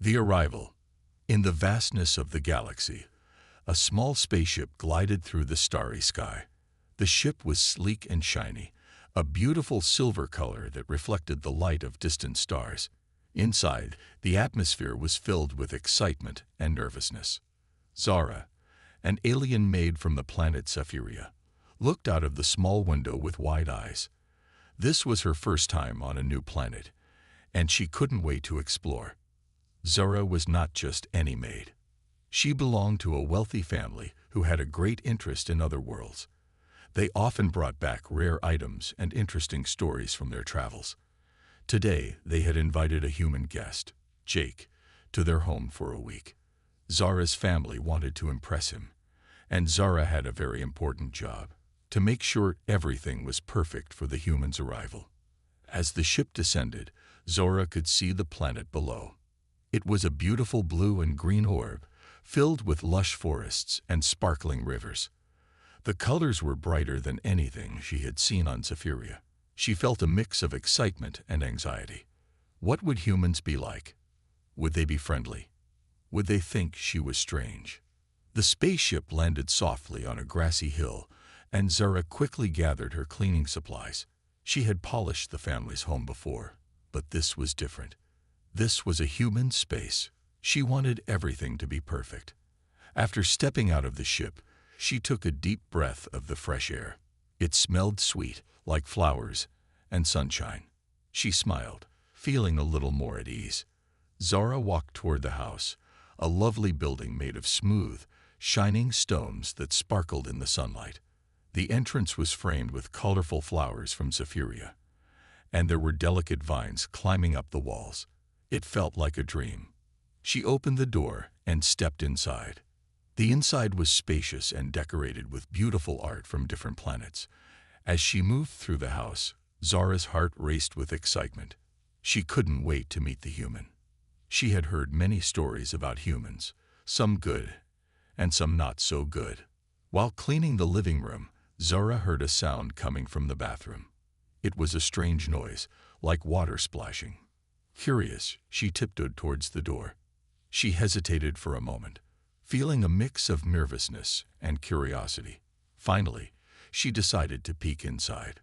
The arrival. In the vastness of the galaxy, a small spaceship glided through the starry sky. The ship was sleek and shiny, a beautiful silver color that reflected the light of distant stars. Inside, the atmosphere was filled with excitement and nervousness. Zara, an alien maid from the planet Scifi, looked out of the small window with wide eyes. This was her first time on a new planet, and she couldn't wait to explore. Zara was not just any maid. She belonged to a wealthy family who had a great interest in other worlds. They often brought back rare items and interesting stories from their travels. Today, they had invited a human guest, Jake, to their home for a week. Zara's family wanted to impress him, and Zara had a very important job, to make sure everything was perfect for the humans' arrival. As the ship descended, Zara could see the planet below. It was a beautiful blue and green orb, filled with lush forests and sparkling rivers. The colors were brighter than anything she had seen on Scifi. She felt a mix of excitement and anxiety. What would humans be like? Would they be friendly? Would they think she was strange? The spaceship landed softly on a grassy hill, and Zara quickly gathered her cleaning supplies. She had polished the family's home before, but this was different. This was a human space. She wanted everything to be perfect. After stepping out of the ship, she took a deep breath of the fresh air. It smelled sweet, like flowers and sunshine. She smiled, feeling a little more at ease. Zara walked toward the house, a lovely building made of smooth, shining stones that sparkled in the sunlight. The entrance was framed with colorful flowers from Scifi, and there were delicate vines climbing up the walls. It felt like a dream. She opened the door and stepped inside. The inside was spacious and decorated with beautiful art from different planets. As she moved through the house, Zara's heart raced with excitement. She couldn't wait to meet the human. She had heard many stories about humans, some good and some not so good. While cleaning the living room, Zara heard a sound coming from the bathroom. It was a strange noise, like water splashing. Curious, she tiptoed towards the door. She hesitated for a moment, feeling a mix of nervousness and curiosity. Finally, she decided to peek inside.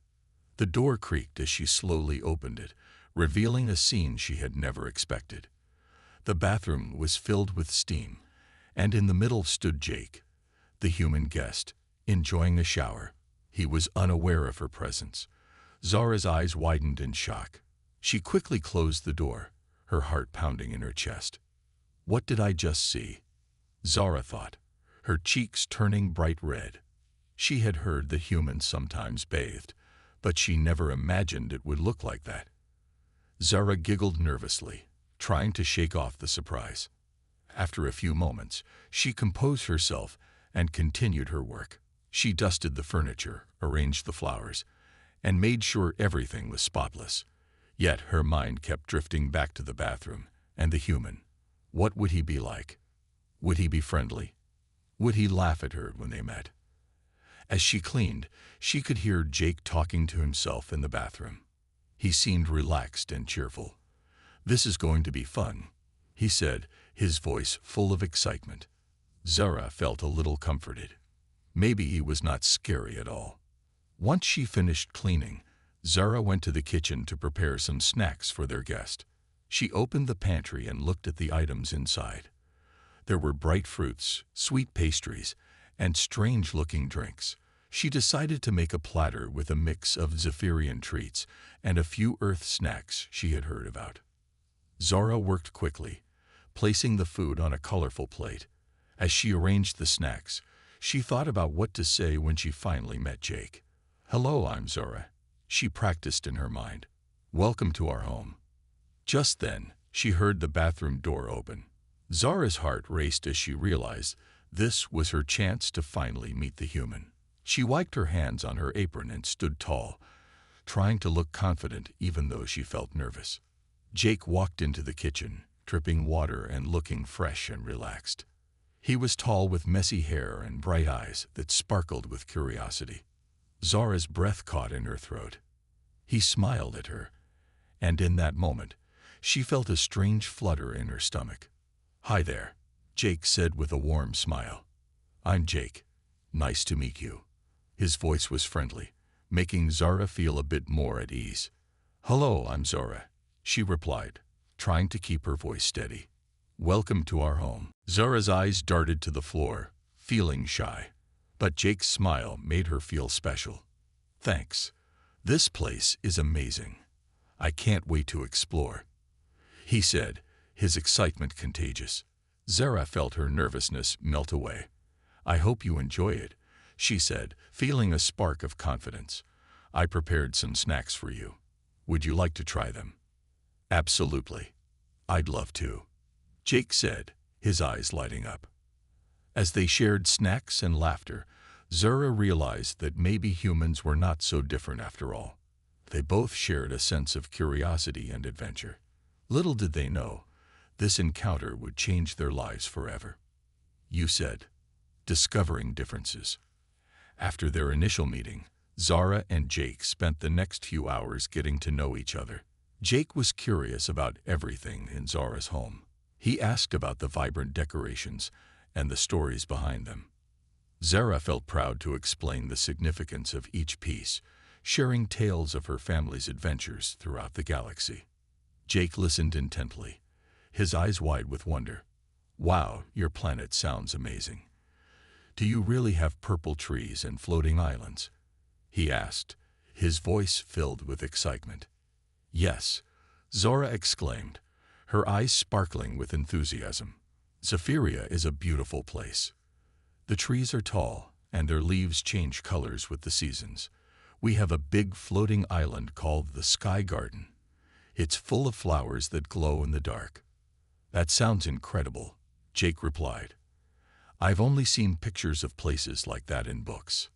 The door creaked as she slowly opened it, revealing a scene she had never expected. The bathroom was filled with steam, and in the middle stood Jake, the human guest, enjoying a shower. He was unaware of her presence. Zara's eyes widened in shock. She quickly closed the door, her heart pounding in her chest. What did I just see? Zara thought, her cheeks turning bright red. She had heard that humans sometimes bathed, but she never imagined it would look like that. Zara giggled nervously, trying to shake off the surprise. After a few moments, she composed herself and continued her work. She dusted the furniture, arranged the flowers, and made sure everything was spotless. Yet her mind kept drifting back to the bathroom and the human. What would he be like? Would he be friendly? Would he laugh at her when they met? As she cleaned, she could hear Jake talking to himself in the bathroom. He seemed relaxed and cheerful. "This is going to be fun," he said, his voice full of excitement. Zara felt a little comforted. Maybe he was not scary at all. Once she finished cleaning, Zara went to the kitchen to prepare some snacks for their guest. She opened the pantry and looked at the items inside. There were bright fruits, sweet pastries, and strange-looking drinks. She decided to make a platter with a mix of Zephyrian treats and a few Earth snacks she had heard about. Zara worked quickly, placing the food on a colorful plate. As she arranged the snacks, she thought about what to say when she finally met Jake. "Hello, I'm Zara," she practiced in her mind. "Welcome to our home." Just then, she heard the bathroom door open. Zara's heart raced as she realized this was her chance to finally meet the human. She wiped her hands on her apron and stood tall, trying to look confident even though she felt nervous. Jake walked into the kitchen, dripping water and looking fresh and relaxed. He was tall with messy hair and bright eyes that sparkled with curiosity. Zara's breath caught in her throat. He smiled at her, and in that moment, She felt a strange flutter in her stomach. "Hi there," Jake said with a warm smile. "I'm Jake. Nice to meet you." His voice was friendly, making Zara feel a bit more at ease. "Hello, I'm Zara," she replied, trying to keep her voice steady. "Welcome to our home." Zara's eyes darted to the floor, feeling shy, but Jake's smile made her feel special. "Thanks. This place is amazing. I can't wait to explore," he said, his excitement contagious. Zara felt her nervousness melt away. "I hope you enjoy it," she said, feeling a spark of confidence. "I prepared some snacks for you. Would you like to try them?" "Absolutely. I'd love to," Jake said, his eyes lighting up. As they shared snacks and laughter, Zara realized that maybe humans were not so different after all. They both shared a sense of curiosity and adventure. Little did they know, this encounter would change their lives forever. "You said, discovering differences." After their initial meeting, Zara and Jake spent the next few hours getting to know each other. Jake was curious about everything in Zara's home. He asked about the vibrant decorations and the stories behind them. Zara felt proud to explain the significance of each piece, sharing tales of her family's adventures throughout the galaxy. Jake listened intently, his eyes wide with wonder. "Wow, your planet sounds amazing. Do you really have purple trees and floating islands?" he asked, his voice filled with excitement. "Yes," Zara exclaimed, her eyes sparkling with enthusiasm. "Zephyria is a beautiful place. The trees are tall, and their leaves change colors with the seasons. We have a big floating island called the Sky Garden. It's full of flowers that glow in the dark." "That sounds incredible," Jake replied. "I've only seen pictures of places like that in books."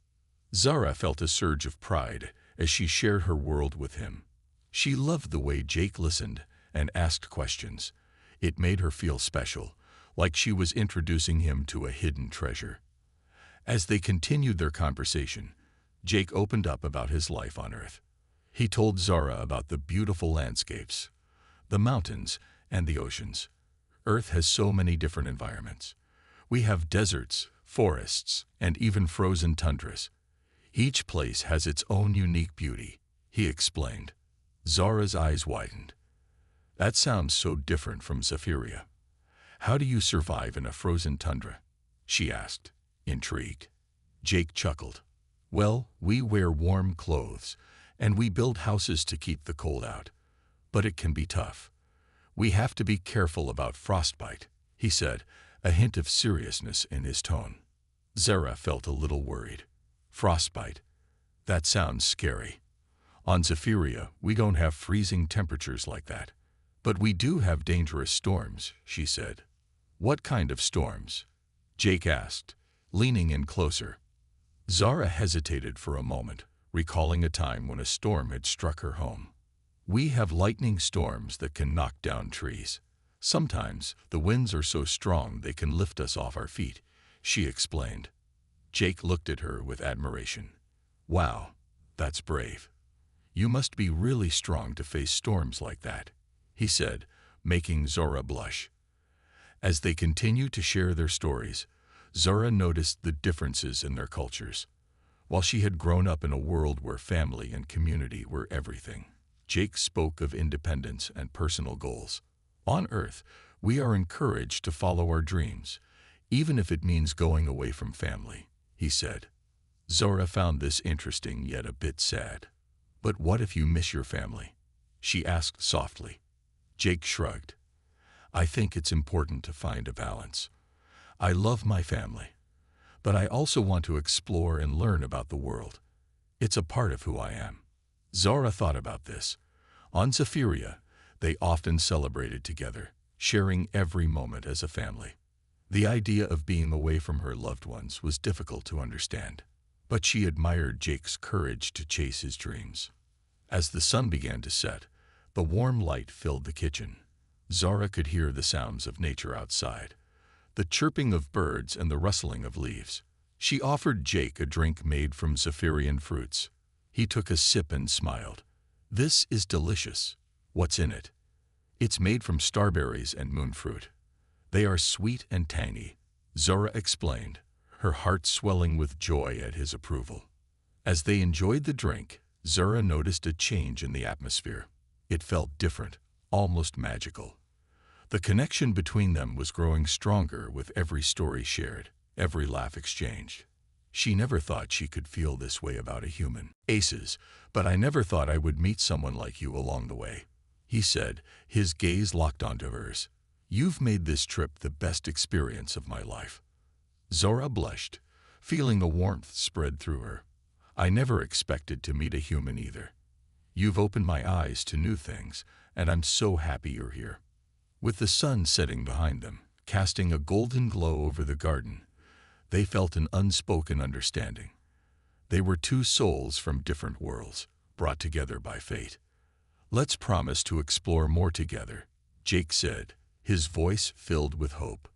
Zara felt a surge of pride as she shared her world with him. She loved the way Jake listened and asked questions. It made her feel special, like she was introducing him to a hidden treasure. As they continued their conversation, Jake opened up about his life on Earth. He told Zara about the beautiful landscapes, the mountains, and the oceans. Earth has so many different environments. We have deserts, forests, and even frozen tundras. Each place has its own unique beauty, he explained. Zara's eyes widened. "That sounds so different from Zephyria. How do you survive in a frozen tundra?" she asked, intrigued. Jake chuckled. "Well, we wear warm clothes, and we build houses to keep the cold out. But it can be tough. We have to be careful about frostbite," he said, a hint of seriousness in his tone. Zara felt a little worried. "Frostbite? That sounds scary. On Zephyria, we don't have freezing temperatures like that. But we do have dangerous storms," she said. "What kind of storms?" Jake asked, leaning in closer. Zara hesitated for a moment, recalling a time when a storm had struck her home. "We have lightning storms that can knock down trees. Sometimes the winds are so strong they can lift us off our feet," she explained. Jake looked at her with admiration. "Wow, that's brave. You must be really strong to face storms like that," he said, making Zara blush. As they continued to share their stories, Zara noticed the differences in their cultures. While she had grown up in a world where family and community were everything, Jake spoke of independence and personal goals. "On Earth, we are encouraged to follow our dreams, even if it means going away from family," he said. Zara found this interesting yet a bit sad. "But what if you miss your family?" she asked softly. Jake shrugged. "I think it's important to find a balance. I love my family, but I also want to explore and learn about the world. It's a part of who I am." Zara thought about this. On Zephyria, they often celebrated together, sharing every moment as a family. The idea of being away from her loved ones was difficult to understand, but she admired Jake's courage to chase his dreams. As the sun began to set, the warm light filled the kitchen. Zara could hear the sounds of nature outside, the chirping of birds and the rustling of leaves. She offered Jake a drink made from Zephyrian fruits. He took a sip and smiled. "This is delicious. What's in it?" It's made from starberries and moonfruit. They are sweet and tangy, Zora explained, her heart swelling with joy at his approval. As they enjoyed the drink, Zora noticed a change in the atmosphere. It felt different, almost magical. The connection between them was growing stronger with every story shared, every laugh exchanged. She never thought she could feel this way about a human. Aces, but I never thought I would meet someone like you along the way, he said, his gaze locked onto hers. You've made this trip the best experience of my life. Zora blushed, feeling a warmth spread through her. I never expected to meet a human either. You've opened my eyes to new things, and I'm so happy you're here. With the sun setting behind them, casting a golden glow over the garden, they felt an unspoken understanding. They were two souls from different worlds, brought together by fate. Let's promise to explore more together, Jake said, his voice filled with hope.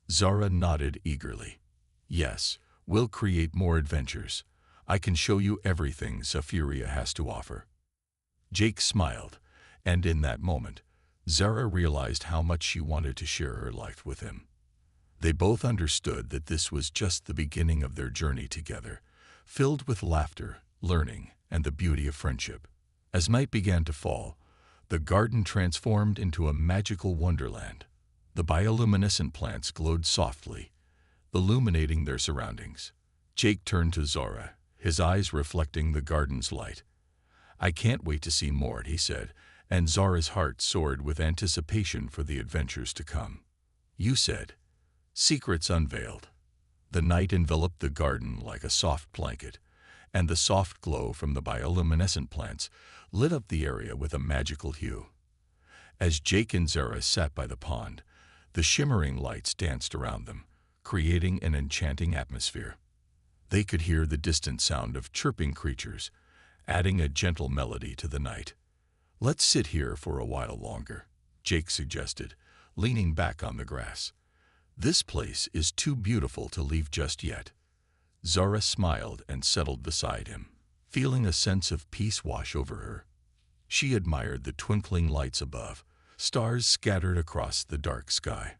Zara nodded eagerly. Yes, we'll create more adventures. I can show you everything Safiria has to offer. Jake smiled, and in that moment, Zara realized how much she wanted to share her life with him. They both understood that this was just the beginning of their journey together, filled with laughter, learning, and the beauty of friendship. As night began to fall, the garden transformed into a magical wonderland. The bioluminescent plants glowed softly, illuminating their surroundings. Jake turned to Zora, his eyes reflecting the garden's light. I can't wait to see more, he said, and Zora's heart soared with anticipation for the adventures to come. You said, secrets unveiled. The night enveloped the garden like a soft blanket, and the soft glow from the bioluminescent plants lit up the area with a magical hue. As Jake and Zara sat by the pond, the shimmering lights danced around them, creating an enchanting atmosphere. They could hear the distant sound of chirping creatures, adding a gentle melody to the night. Let's sit here for a while longer, Jake suggested, leaning back on the grass. This place is too beautiful to leave just yet. Zara smiled and settled beside him, feeling a sense of peace wash over her. She admired the twinkling lights above, stars scattered across the dark sky.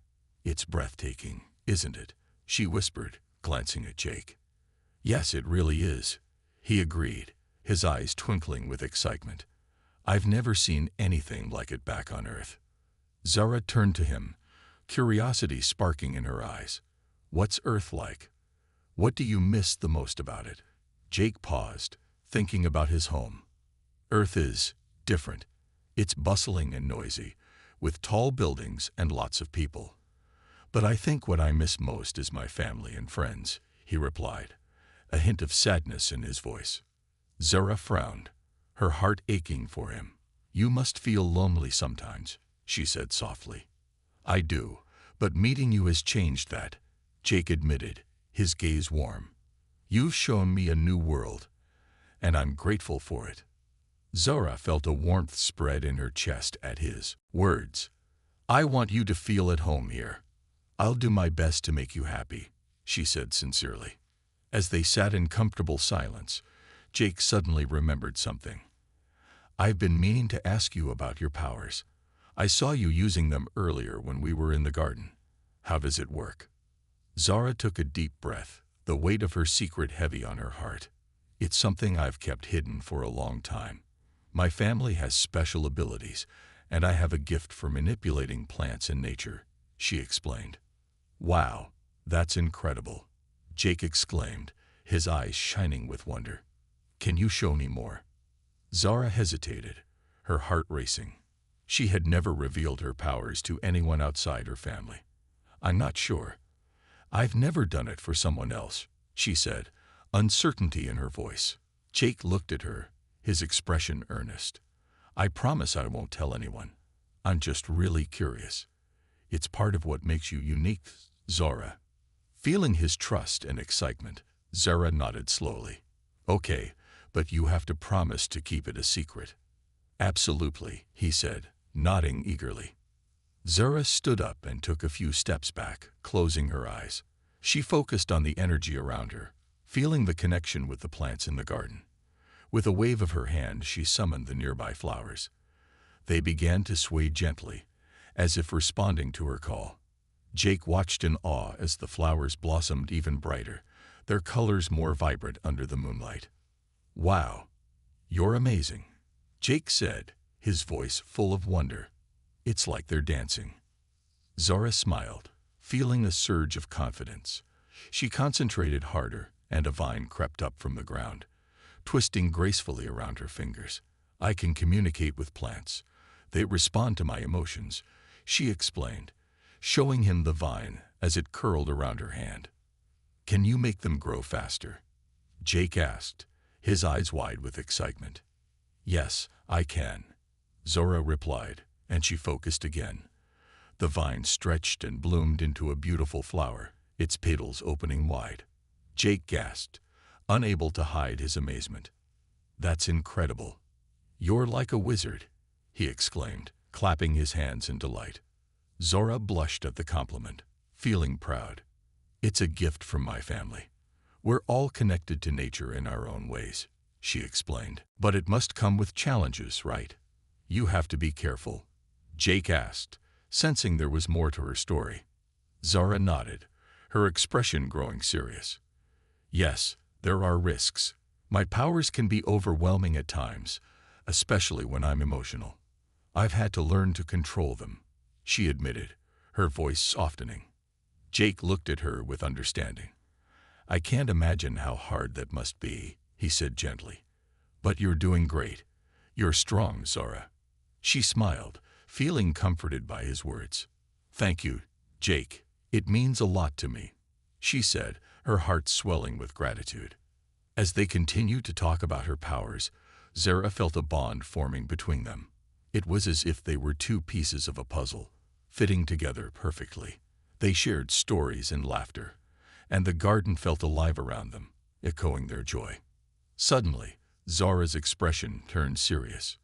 It's breathtaking, isn't it? She whispered, glancing at Jake. Yes, it really is, he agreed, his eyes twinkling with excitement. I've never seen anything like it back on Earth. Zara turned to him, curiosity sparking in her eyes. What's Earth like? What do you miss the most about it? Jake paused, thinking about his home. Earth is different. It's bustling and noisy, with tall buildings and lots of people. But I think what I miss most is my family and friends, he replied, a hint of sadness in his voice. Zara frowned, her heart aching for him. You must feel lonely sometimes, she said softly. I do, but meeting you has changed that, Jake admitted, his gaze warm. You've shown me a new world, and I'm grateful for it. Zara felt a warmth spread in her chest at his words. I want you to feel at home here. I'll do my best to make you happy, she said sincerely. As they sat in comfortable silence, Jake suddenly remembered something. I've been meaning to ask you about your powers. I saw you using them earlier when we were in the garden. How does it work? Zara took a deep breath, the weight of her secret heavy on her heart. It's something I've kept hidden for a long time. My family has special abilities, and I have a gift for manipulating plants and nature, she explained. Wow, that's incredible, Jake exclaimed, his eyes shining with wonder. Can you show me more? Zara hesitated, her heart racing. She had never revealed her powers to anyone outside her family. I'm not sure. I've never done it for someone else, she said, uncertainty in her voice. Jake looked at her, his expression earnest. I promise I won't tell anyone. I'm just really curious. It's part of what makes you unique, Zara. Feeling his trust and excitement, Zara nodded slowly. Okay, but you have to promise to keep it a secret. Absolutely, he said, nodding eagerly. Zara stood up and took a few steps back, closing her eyes. She focused on the energy around her, feeling the connection with the plants in the garden. With a wave of her hand, she summoned the nearby flowers. They began to sway gently, as if responding to her call. Jake watched in awe as the flowers blossomed even brighter, their colors more vibrant under the moonlight. "Wow, you're amazing," Jake said, his voice full of wonder. "It's like they're dancing." Zara smiled, feeling a surge of confidence. She concentrated harder, and a vine crept up from the ground, twisting gracefully around her fingers. "I can communicate with plants. They respond to my emotions," she explained, showing him the vine as it curled around her hand. "Can you make them grow faster?" Jake asked, his eyes wide with excitement. "Yes, I can," Zora replied, and she focused again. The vine stretched and bloomed into a beautiful flower, its petals opening wide. Jake gasped, unable to hide his amazement. "That's incredible. You're like a wizard," he exclaimed, clapping his hands in delight. Zora blushed at the compliment, feeling proud. "It's a gift from my family. We're all connected to nature in our own ways," she explained. "But it must come with challenges, right? You have to be careful," Jake asked, sensing there was more to her story. Zara nodded, her expression growing serious. "Yes, there are risks. My powers can be overwhelming at times, especially when I'm emotional. I've had to learn to control them," she admitted, her voice softening. Jake looked at her with understanding. "I can't imagine how hard that must be," he said gently. "But you're doing great. You're strong, Zara." She smiled, feeling comforted by his words. "Thank you, Jake. It means a lot to me," she said, her heart swelling with gratitude. As they continued to talk about her powers, Zara felt a bond forming between them. It was as if they were two pieces of a puzzle, fitting together perfectly. They shared stories and laughter, and the garden felt alive around them, echoing their joy. Suddenly, Zara's expression turned serious.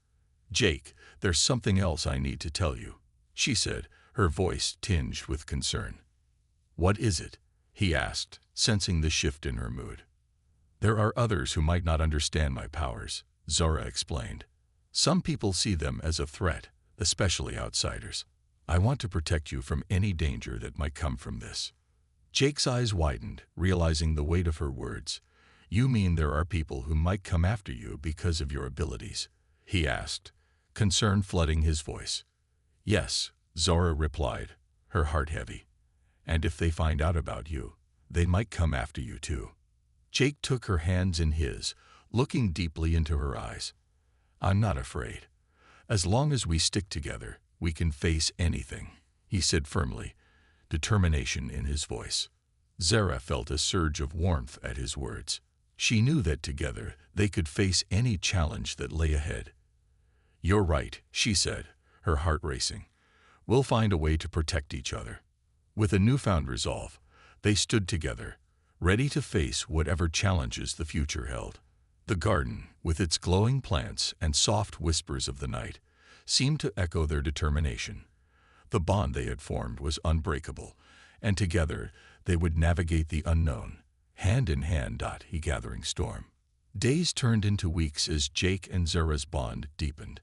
"Jake, there's something else I need to tell you," she said, her voice tinged with concern. "What is it?" he asked, sensing the shift in her mood. "There are others who might not understand my powers," Zara explained. "Some people see them as a threat, especially outsiders. I want to protect you from any danger that might come from this." Jake's eyes widened, realizing the weight of her words. "You mean there are people who might come after you because of your abilities?" he asked, concern flooding his voice. "Yes," Zora replied, her heart heavy. "And if they find out about you, they might come after you too." Jake took her hands in his, looking deeply into her eyes. "I'm not afraid. As long as we stick together, we can face anything," he said firmly, determination in his voice. Zara felt a surge of warmth at his words. She knew that together they could face any challenge that lay ahead. "You're right," she said, her heart racing. "We'll find a way to protect each other." With a newfound resolve, they stood together, ready to face whatever challenges the future held. The garden, with its glowing plants and soft whispers of the night, seemed to echo their determination. The bond they had formed was unbreakable, and together they would navigate the unknown, hand in hand. A gathering storm. Days turned into weeks as Jake and Zara's bond deepened.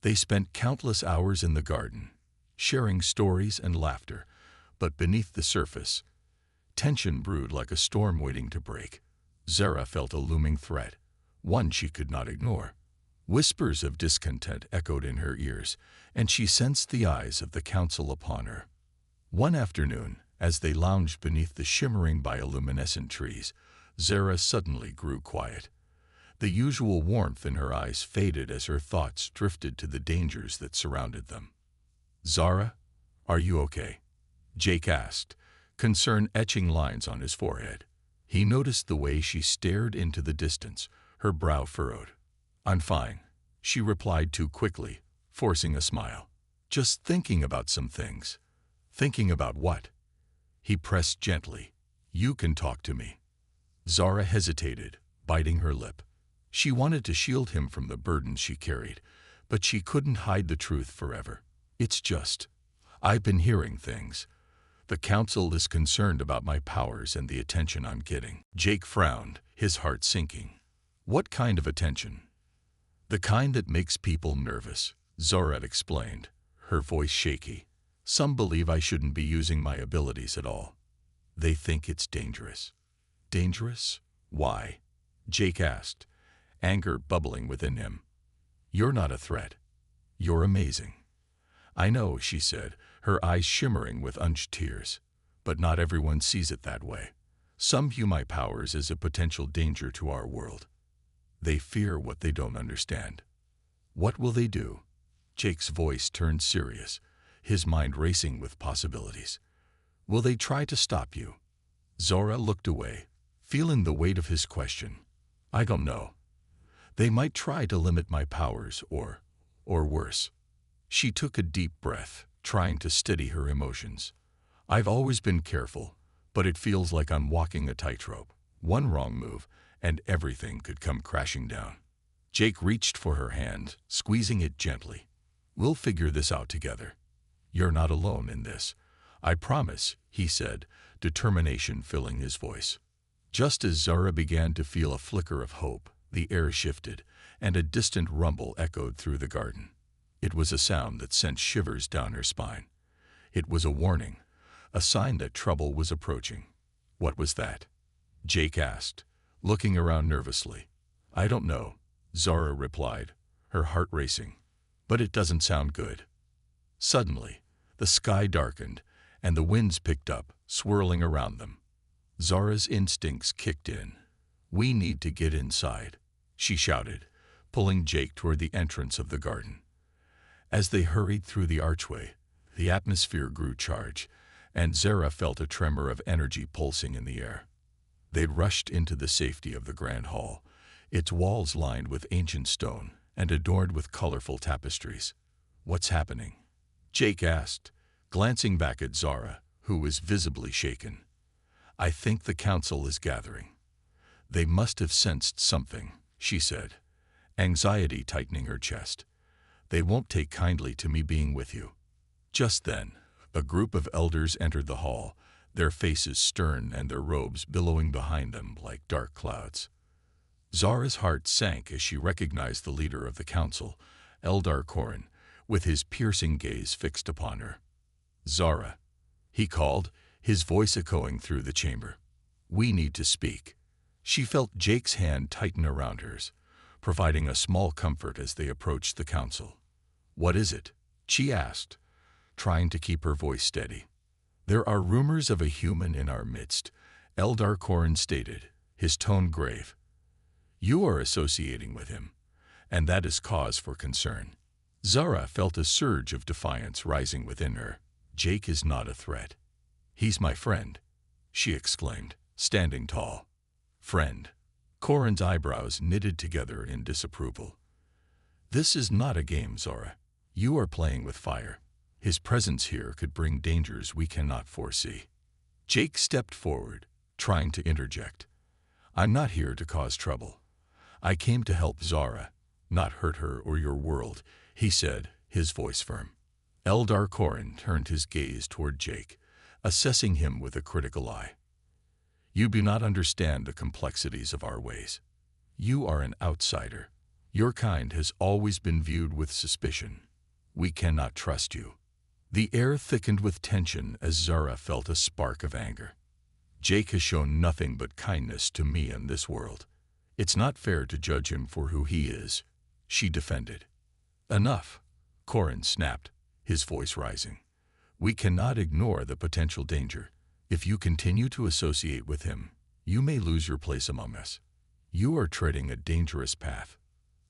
They spent countless hours in the garden, sharing stories and laughter, but beneath the surface, tension brewed like a storm waiting to break. Zara felt a looming threat, one she could not ignore. Whispers of discontent echoed in her ears, and she sensed the eyes of the council upon her. One afternoon, as they lounged beneath the shimmering bioluminescent trees, Zara suddenly grew quiet. The usual warmth in her eyes faded as her thoughts drifted to the dangers that surrounded them. "Zara, are you okay?" Jake asked, concern etching lines on his forehead. He noticed the way she stared into the distance, her brow furrowed. "I'm fine," she replied too quickly, forcing a smile. "Just thinking about some things." "Thinking about what?" He pressed gently. "You can talk to me." Zara hesitated, biting her lip. She wanted to shield him from the burdens she carried, but she couldn't hide the truth forever. "It's just, I've been hearing things. The council is concerned about my powers and the attention I'm getting." Jake frowned, his heart sinking. "What kind of attention?" "The kind that makes people nervous," Zora explained, her voice shaky. Some believe I shouldn't be using my abilities at all. They think it's dangerous. Dangerous? Why? Jake asked, anger bubbling within him. You're not a threat. You're amazing. I know, she said, her eyes shimmering with unshed tears. But not everyone sees it that way. Some view my powers as a potential danger to our world. They fear what they don't understand. What will they do? Jake's voice turned serious, his mind racing with possibilities. Will they try to stop you? Zora looked away, feeling the weight of his question. I don't know. They might try to limit my powers or worse. She took a deep breath, trying to steady her emotions. I've always been careful, but it feels like I'm walking a tightrope. One wrong move, and everything could come crashing down. Jake reached for her hand, squeezing it gently. We'll figure this out together. You're not alone in this. I promise, he said, determination filling his voice. Just as Zora began to feel a flicker of hope, the air shifted, and a distant rumble echoed through the garden. It was a sound that sent shivers down her spine. It was a warning, a sign that trouble was approaching. What was that? Jake asked, looking around nervously. I don't know, Zora replied, her heart racing. But it doesn't sound good. Suddenly, the sky darkened, and the winds picked up, swirling around them. Zora's instincts kicked in. We need to get inside, she shouted, pulling Jake toward the entrance of the garden. As they hurried through the archway, the atmosphere grew charged, and Zora felt a tremor of energy pulsing in the air. They rushed into the safety of the grand hall, its walls lined with ancient stone and adorned with colorful tapestries. What's happening? Jake asked, glancing back at Zora, who was visibly shaken. I think the council is gathering. They must have sensed something, she said, anxiety tightening her chest. They won't take kindly to me being with you. Just then, a group of elders entered the hall, their faces stern and their robes billowing behind them like dark clouds. Zora's heart sank as she recognized the leader of the council, Eldar Korin, with his piercing gaze fixed upon her. Zora, he called, his voice echoing through the chamber. We need to speak. She felt Jake's hand tighten around hers, providing a small comfort as they approached the council. What is it? She asked, trying to keep her voice steady. There are rumors of a human in our midst, Eldar Korin stated, his tone grave. You are associating with him, and that is cause for concern. Zora felt a surge of defiance rising within her. Jake is not a threat. He's my friend, she exclaimed, standing tall. Friend. Korin's eyebrows knitted together in disapproval. This is not a game, Zora. You are playing with fire. His presence here could bring dangers we cannot foresee. Jake stepped forward, trying to interject. I'm not here to cause trouble. I came to help Zora, not hurt her or your world, he said, his voice firm. Eldar Korin turned his gaze toward Jake, assessing him with a critical eye. You do not understand the complexities of our ways. You are an outsider. Your kind has always been viewed with suspicion. We cannot trust you. The air thickened with tension as Zora felt a spark of anger. Jake has shown nothing but kindness to me in this world. It's not fair to judge him for who he is, she defended. Enough, Korin snapped, his voice rising. We cannot ignore the potential danger. If you continue to associate with him, you may lose your place among us. You are treading a dangerous path.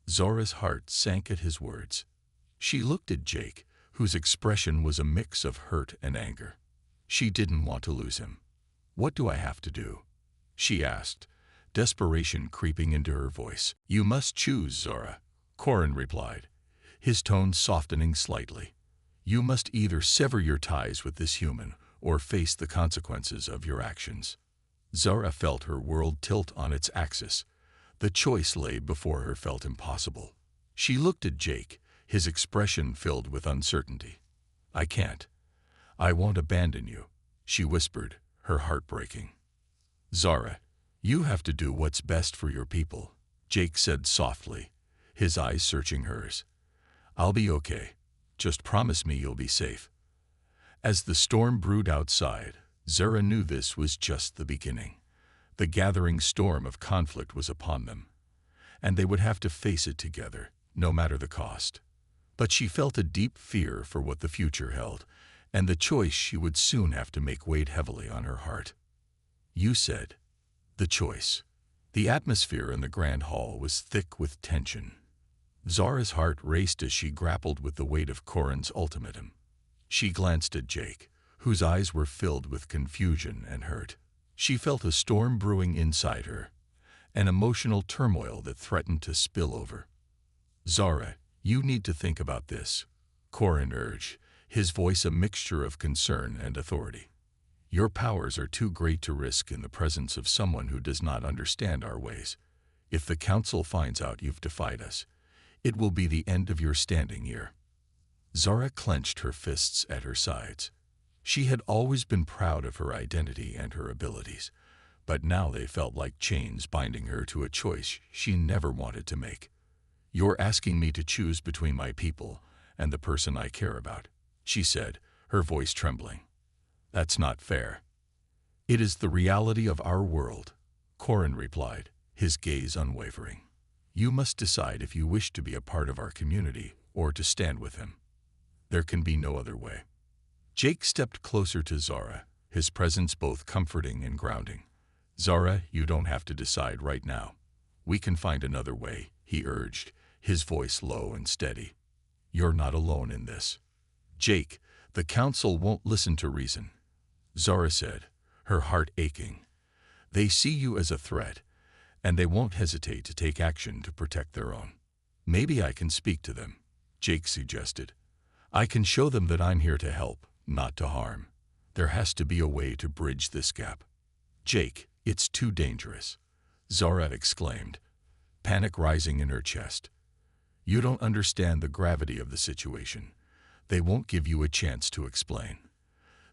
Zora's heart sank at his words. She looked at Jake, whose expression was a mix of hurt and anger. She didn't want to lose him. What do I have to do? She asked, desperation creeping into her voice. You must choose, Zora, Korin replied, his tone softening slightly. You must either sever your ties with this human or face the consequences of your actions. Zora felt her world tilt on its axis. The choice laid before her felt impossible. She looked at Jake, his expression filled with uncertainty. I can't. I won't abandon you, she whispered, her heart breaking. Zora, you have to do what's best for your people, Jake said softly, his eyes searching hers. I'll be okay. Just promise me you'll be safe." As the storm brewed outside, Zara knew this was just the beginning. The gathering storm of conflict was upon them, and they would have to face it together, no matter the cost. But she felt a deep fear for what the future held, and the choice she would soon have to make weighed heavily on her heart. "You said." The choice. The atmosphere in the grand hall was thick with tension. Zara's heart raced as she grappled with the weight of Corin's ultimatum. She glanced at Jake, whose eyes were filled with confusion and hurt. She felt a storm brewing inside her, an emotional turmoil that threatened to spill over. "Zara, you need to think about this," Corin urged, his voice a mixture of concern and authority. "Your powers are too great to risk in the presence of someone who does not understand our ways. If the council finds out you've defied us, it will be the end of your standing here." Zara clenched her fists at her sides. She had always been proud of her identity and her abilities, but now they felt like chains binding her to a choice she never wanted to make. "You're asking me to choose between my people and the person I care about," she said, her voice trembling. "That's not fair." "It is the reality of our world," Corin replied, his gaze unwavering. "You must decide if you wish to be a part of our community or to stand with him. There can be no other way." Jake stepped closer to Zara, his presence both comforting and grounding. "Zara, you don't have to decide right now. We can find another way," he urged, his voice low and steady. "You're not alone in this." "Jake, the council won't listen to reason," Zara said, her heart aching. "They see you as a threat, and they won't hesitate to take action to protect their own." "Maybe I can speak to them," Jake suggested. "I can show them that I'm here to help, not to harm. There has to be a way to bridge this gap." "Jake, it's too dangerous," Zara exclaimed, panic rising in her chest. "You don't understand the gravity of the situation. They won't give you a chance to explain.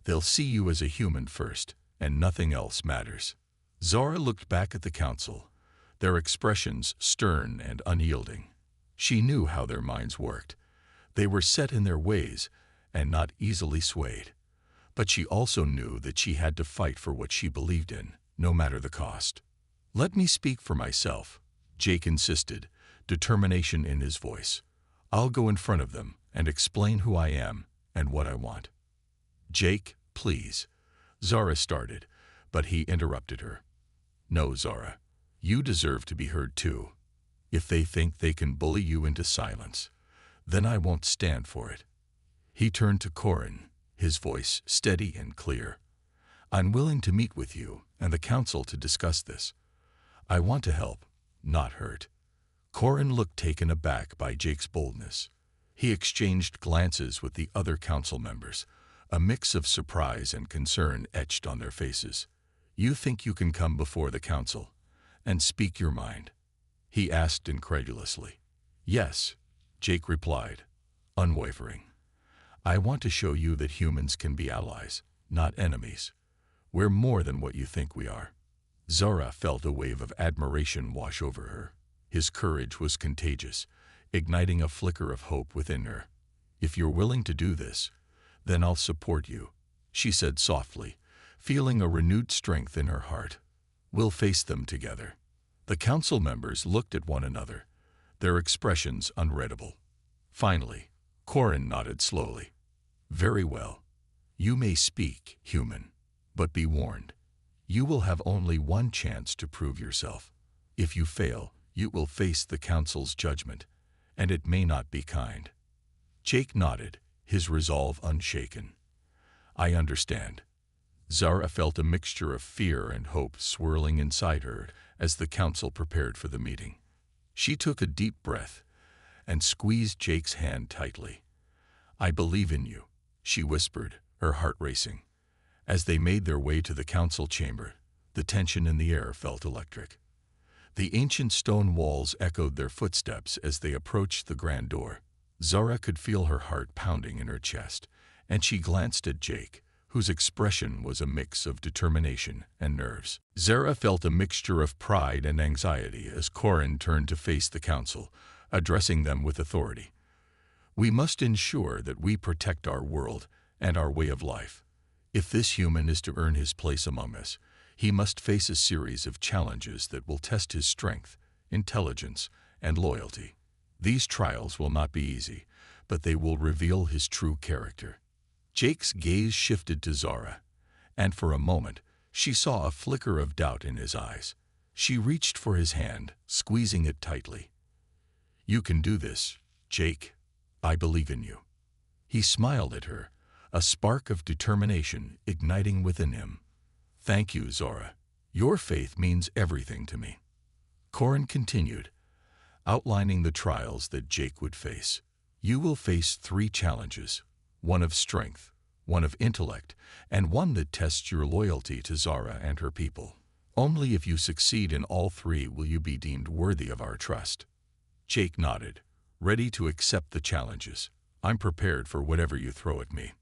They'll see you as a human first, and nothing else matters." Zara looked back at the council, their expressions stern and unyielding. She knew how their minds worked. They were set in their ways and not easily swayed. But she also knew that she had to fight for what she believed in, no matter the cost. "Let me speak for myself," Jake insisted, determination in his voice. "I'll go in front of them and explain who I am and what I want." "Jake, please," Zara started, but he interrupted her. "No, Zara, you deserve to be heard too. If they think they can bully you into silence, then I won't stand for it." He turned to Corin, his voice steady and clear. "I'm willing to meet with you and the council to discuss this. I want to help, not hurt." Corin looked taken aback by Jake's boldness. He exchanged glances with the other council members, a mix of surprise and concern etched on their faces. "You think you can come before the council and speak your mind?" he asked incredulously. "Yes," Jake replied, unwavering. "I want to show you that humans can be allies, not enemies. We're more than what you think we are." Zara felt a wave of admiration wash over her. His courage was contagious, igniting a flicker of hope within her. "If you're willing to do this, then I'll support you," she said softly, feeling a renewed strength in her heart. "We'll face them together." The council members looked at one another, their expressions unreadable. Finally, Corin nodded slowly. "Very well. You may speak, human, but be warned. You will have only one chance to prove yourself. If you fail, you will face the council's judgment, and it may not be kind." Jake nodded, his resolve unshaken. "I understand." Zara felt a mixture of fear and hope swirling inside her as the council prepared for the meeting. She took a deep breath and squeezed Jake's hand tightly. "I believe in you," she whispered, her heart racing. As they made their way to the council chamber, the tension in the air felt electric. The ancient stone walls echoed their footsteps as they approached the grand door. Zara could feel her heart pounding in her chest, and she glanced at Jake, whose expression was a mix of determination and nerves. Zara felt a mixture of pride and anxiety as Corin turned to face the council, addressing them with authority. We must ensure that we protect our world and our way of life. If this human is to earn his place among us, he must face a series of challenges that will test his strength, intelligence, and loyalty. These trials will not be easy, but they will reveal his true character. Jake's gaze shifted to Zara, and for a moment, she saw a flicker of doubt in his eyes. She reached for his hand, squeezing it tightly. "You can do this, Jake. I believe in you." He smiled at her, a spark of determination igniting within him. "Thank you, Zara. Your faith means everything to me." Corin continued, outlining the trials that Jake would face. "You will face 3 challenges, one of strength, one of intellect, and one that tests your loyalty to Zara and her people. Only if you succeed in all 3 will you be deemed worthy of our trust." Jake nodded, ready to accept the challenges. "I'm prepared for whatever you throw at me."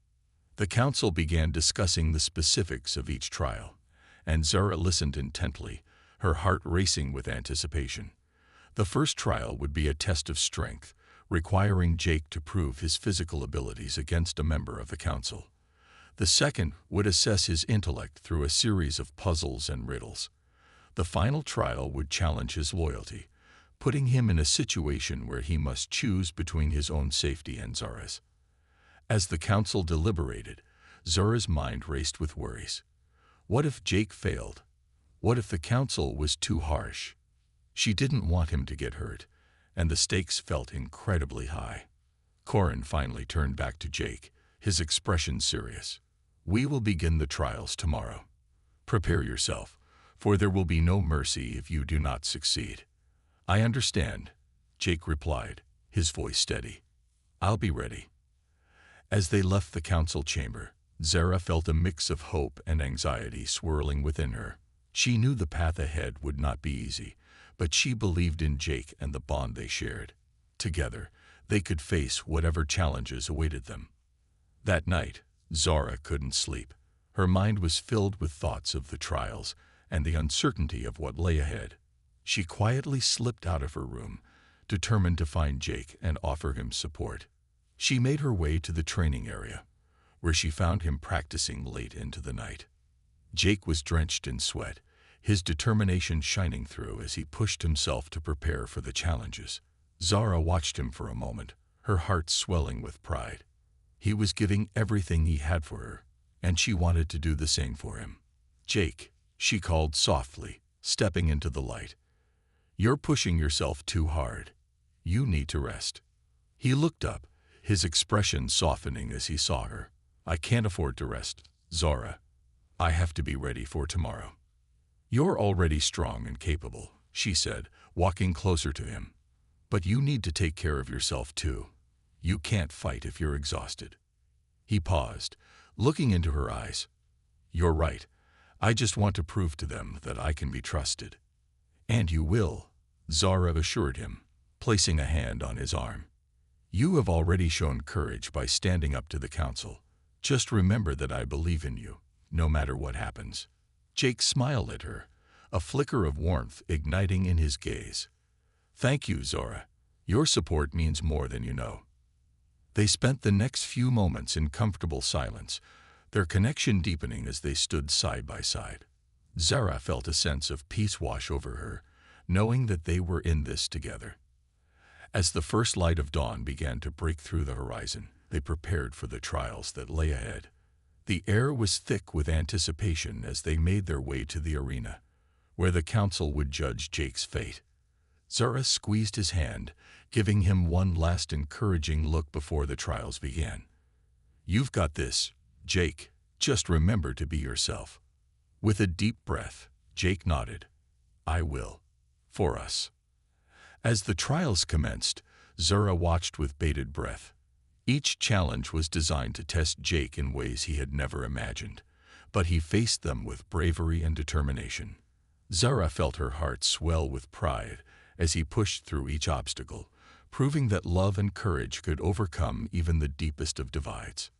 The council began discussing the specifics of each trial, and Zara listened intently, her heart racing with anticipation. The first trial would be a test of strength, requiring Jake to prove his physical abilities against a member of the council. The second would assess his intellect through a series of puzzles and riddles. The final trial would challenge his loyalty, putting him in a situation where he must choose between his own safety and Zara's. As the council deliberated, Zara's mind raced with worries. What if Jake failed? What if the council was too harsh? She didn't want him to get hurt, and the stakes felt incredibly high. Corin finally turned back to Jake, his expression serious. "We will begin the trials tomorrow. Prepare yourself, for there will be no mercy if you do not succeed." "I understand," Jake replied, his voice steady. "I'll be ready." As they left the council chamber, Zara felt a mix of hope and anxiety swirling within her. She knew the path ahead would not be easy, but she believed in Jake and the bond they shared. Together, they could face whatever challenges awaited them. That night, Zara couldn't sleep. Her mind was filled with thoughts of the trials and the uncertainty of what lay ahead. She quietly slipped out of her room, determined to find Jake and offer him support. She made her way to the training area, where she found him practicing late into the night. Jake was drenched in sweat, his determination shining through as he pushed himself to prepare for the challenges. Zara watched him for a moment, her heart swelling with pride. He was giving everything he had for her, and she wanted to do the same for him. "Jake," she called softly, stepping into the light. "You're pushing yourself too hard. You need to rest." He looked up, his expression softening as he saw her. "I can't afford to rest, Zara. I have to be ready for tomorrow." "You're already strong and capable," she said, walking closer to him. "But you need to take care of yourself too. You can't fight if you're exhausted." He paused, looking into her eyes. "You're right. I just want to prove to them that I can be trusted." "And you will," Zara assured him, placing a hand on his arm. "You have already shown courage by standing up to the council. Just remember that I believe in you, no matter what happens." Jake smiled at her, a flicker of warmth igniting in his gaze. "Thank you, Zara. Your support means more than you know." They spent the next few moments in comfortable silence, their connection deepening as they stood side by side. Zara felt a sense of peace wash over her, knowing that they were in this together. As the first light of dawn began to break through the horizon, they prepared for the trials that lay ahead. The air was thick with anticipation as they made their way to the arena, where the council would judge Jake's fate. Zara squeezed his hand, giving him one last encouraging look before the trials began. "You've got this, Jake. Just remember to be yourself." With a deep breath, Jake nodded. "I will. For us." As the trials commenced, Zara watched with bated breath. Each challenge was designed to test Jake in ways he had never imagined, but he faced them with bravery and determination. Zara felt her heart swell with pride as he pushed through each obstacle, proving that love and courage could overcome even the deepest of divides.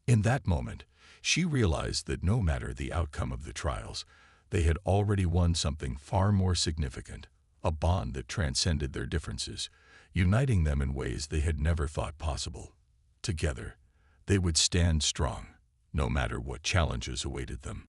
In that moment, she realized that no matter the outcome of the trials, they had already won something far more significant, a bond that transcended their differences, uniting them in ways they had never thought possible. Together, they would stand strong, no matter what challenges awaited them.